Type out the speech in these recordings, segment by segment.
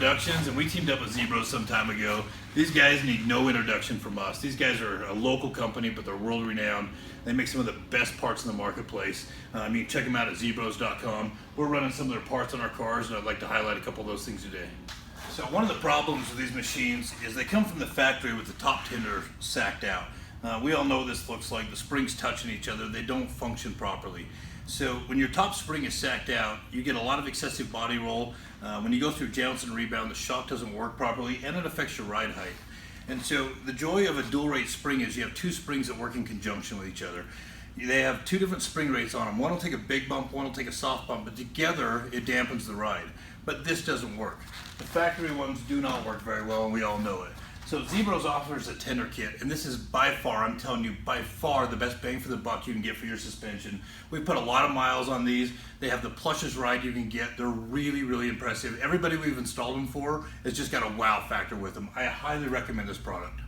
introductions, and we teamed up with Zbroz some time ago. These guys need no introduction from us. These guys are a local company, but they're world renowned. They make some of the best parts in the marketplace. You can check them out at zbroz.com. We're running some of their parts on our cars, and I'd like to highlight a couple of those things today. So one of the problems with these machines is they come from the factory with the top tender sacked out. We all know what this looks like. The springs touching each other. They don't function properly. So when your top spring is sacked out, you get a lot of excessive body roll. When you go through jounce and rebound, the shock doesn't work properly, and it affects your ride height. And so the joy of a dual rate spring is you have two springs that work in conjunction with each other. They have two different spring rates on them. One will take a big bump, one will take a soft bump, but together it dampens the ride. But this doesn't work. The factory ones do not work very well, and we all know it. So Zbroz offers a tender kit, and this is by far, I'm telling you, by far the best bang for the buck you can get for your suspension. We've put a lot of miles on these. They have the plushest ride you can get. They're really, really impressive. Everybody we've installed them for has just got a wow factor with them. I highly recommend this product.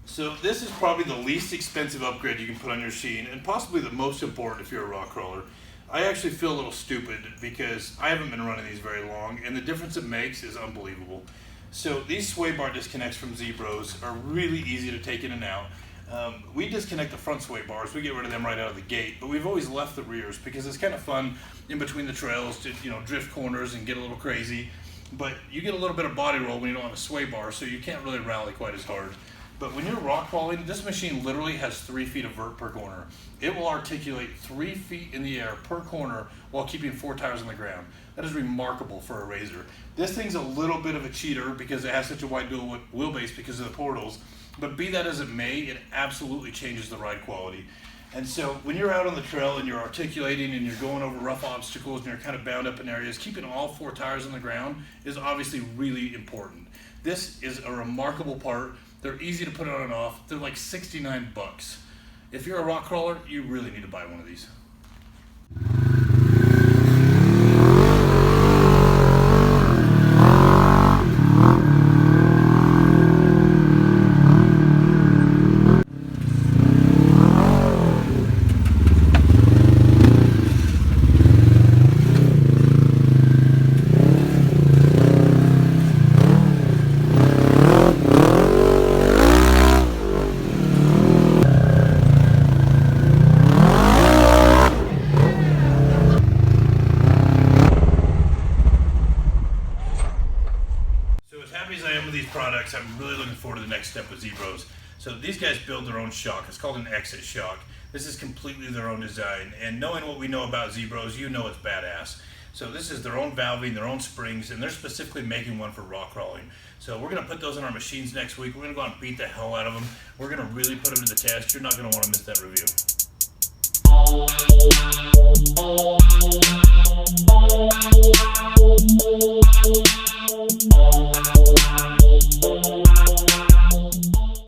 So this is probably the least expensive upgrade you can put on your machine, and possibly the most important if you're a rock crawler. I actually feel a little stupid because I haven't been running these very long, and the difference it makes is unbelievable. So these sway bar disconnects from Zbroz are really easy to take in and out. We disconnect the front sway bars. We get rid of them right out of the gate, but we've always left the rears because it's kind of fun in between the trails to drift corners and get a little crazy. But you get a little bit of body roll when you don't have a sway bar, so you can't really rally quite as hard. But when you're rock crawling, this machine literally has 3 feet of vert per corner. It will articulate 3 feet in the air per corner while keeping 4 tires on the ground. That is remarkable for a RZR. This thing's a little bit of a cheater because it has such a wide dual wheelbase because of the portals, but be that as it may, it absolutely changes the ride quality. And so when you're out on the trail and you're articulating and you're going over rough obstacles and you're kind of bound up in areas, keeping all 4 tires on the ground is obviously really important. This is a remarkable part. They're easy to put on and off. They're like 69 bucks. If you're a rock crawler, you really need to buy one of these. These products, I'm really looking forward to the next step with Zbroz. So these guys build their own shock. It's called an exit shock. This is completely their own design, and knowing what we know about Zbroz, you know it's badass. So this is their own valving, their own springs, and they're specifically making one for rock crawling. So we're going to put those in our machines next week. We're going to go out and beat the hell out of them. We're going to really put them to the test. You're not going to want to miss that review.